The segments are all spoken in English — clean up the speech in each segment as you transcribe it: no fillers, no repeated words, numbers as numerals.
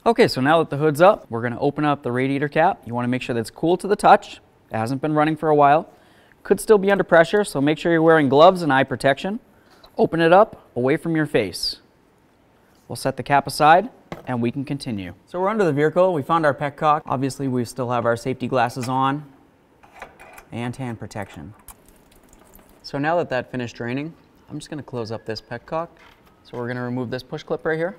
Okay, so now that the hood's up, we're gonna open up the radiator cap. You wanna make sure that it's cool to the touch. It hasn't been running for a while. Could still be under pressure, so make sure you're wearing gloves and eye protection. Open it up away from your face. We'll set the cap aside and we can continue. So we're under the vehicle, we found our petcock. Obviously we still have our safety glasses on and hand protection. So now that that finished draining, I'm just gonna close up this petcock. So we're gonna remove this push clip right here.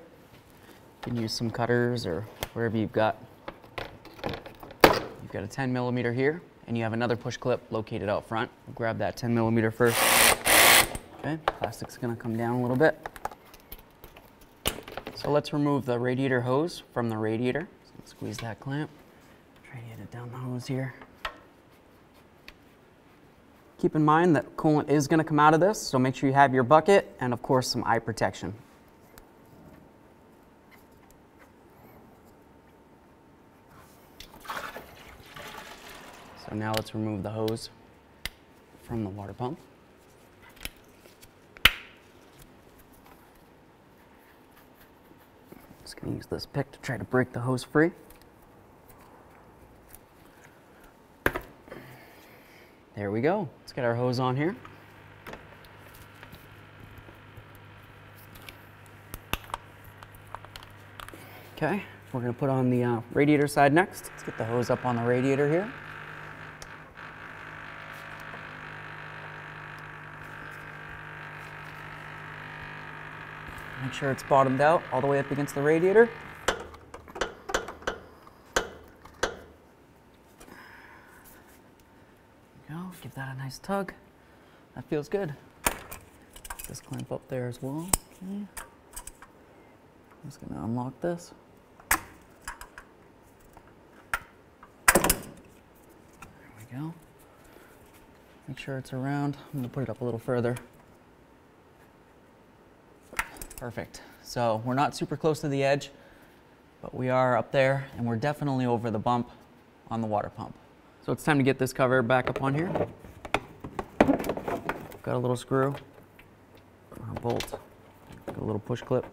You can use some cutters or whatever you've got. You've got a 10mm here, and you have another push clip located out front. We'll grab that 10mm first. Okay, plastic's gonna come down a little bit. So let's remove the radiator hose from the radiator. So squeeze that clamp. Try to get it down the hose here. Keep in mind that coolant is going to come out of this, so make sure you have your bucket and of course some eye protection. So now let's remove the hose from the water pump. Just going to use this pick to try to break the hose free. There we go. Let's get our hose on here. Okay, we're going to put on the radiator side next. Let's get the hose up on the radiator here. Make sure it's bottomed out all the way up against the radiator. Give that a nice tug. That feels good. Just clamp up there as well. Okay. I'm just going to unlock this. There we go. Make sure it's around. I'm going to put it up a little further. Perfect. So we're not super close to the edge, but we are up there, and we're definitely over the bump on the water pump. So it's time to get this cover back up on here. Got a little screw, a bolt, got a little push clip.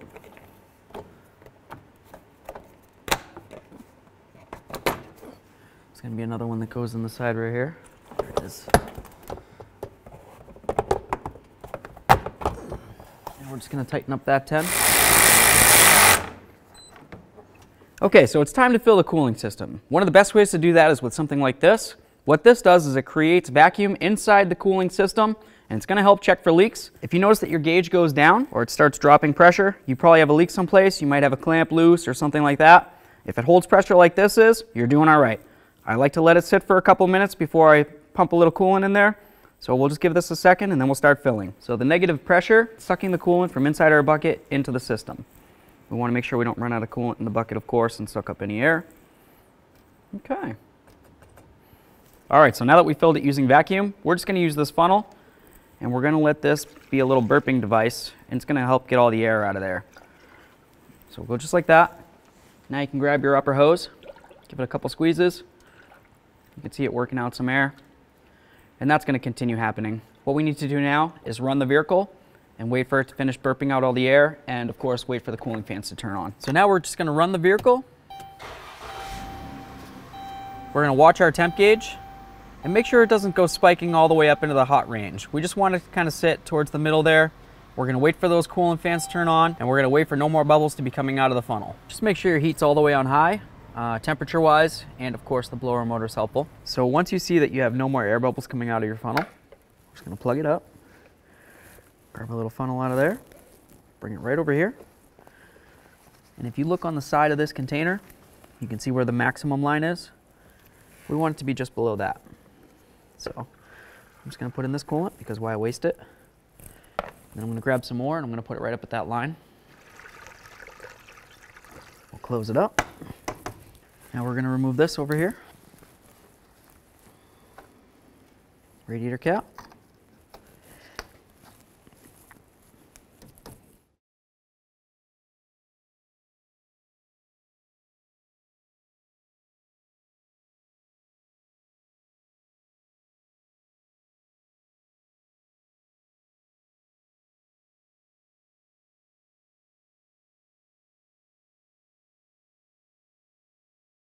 There's going to be another one that goes in the side right here. There it is. And we're just going to tighten up that 10. Okay, so it's time to fill the cooling system. One of the best ways to do that is with something like this. What this does is it creates vacuum inside the cooling system, and it's going to help check for leaks. If you notice that your gauge goes down or it starts dropping pressure, you probably have a leak someplace. You might have a clamp loose or something like that. If it holds pressure like this is, you're doing all right. I like to let it sit for a couple minutes before I pump a little coolant in there. So we'll just give this a second and then we'll start filling. So the negative pressure, sucking the coolant from inside our bucket into the system. We want to make sure we don't run out of coolant in the bucket, of course, and suck up any air. Okay. All right, so now that we filled it using vacuum, we're just going to use this funnel, and we're going to let this be a little burping device, and it's going to help get all the air out of there. So we'll go just like that. Now you can grab your upper hose, give it a couple squeezes. You can see it working out some air, and that's going to continue happening. What we need to do now is run the vehicle and wait for it to finish burping out all the air, and of course wait for the cooling fans to turn on. So now we're just going to run the vehicle. We're going to watch our temp gauge and make sure it doesn't go spiking all the way up into the hot range. We just want it to kind of sit towards the middle there. We're going to wait for those coolant fans to turn on, and we're going to wait for no more bubbles to be coming out of the funnel. Just make sure your heat's all the way on high, temperature wise, and of course the blower motor is helpful. So once you see that you have no more air bubbles coming out of your funnel, we're just going to plug it up. Grab a little funnel out of there, bring it right over here. And if you look on the side of this container, you can see where the maximum line is. We want it to be just below that. So I'm just going to put in this coolant because why waste it? Then I'm going to grab some more and I'm going to put it right up at that line. We'll close it up. Now we're going to remove this over here. Radiator cap.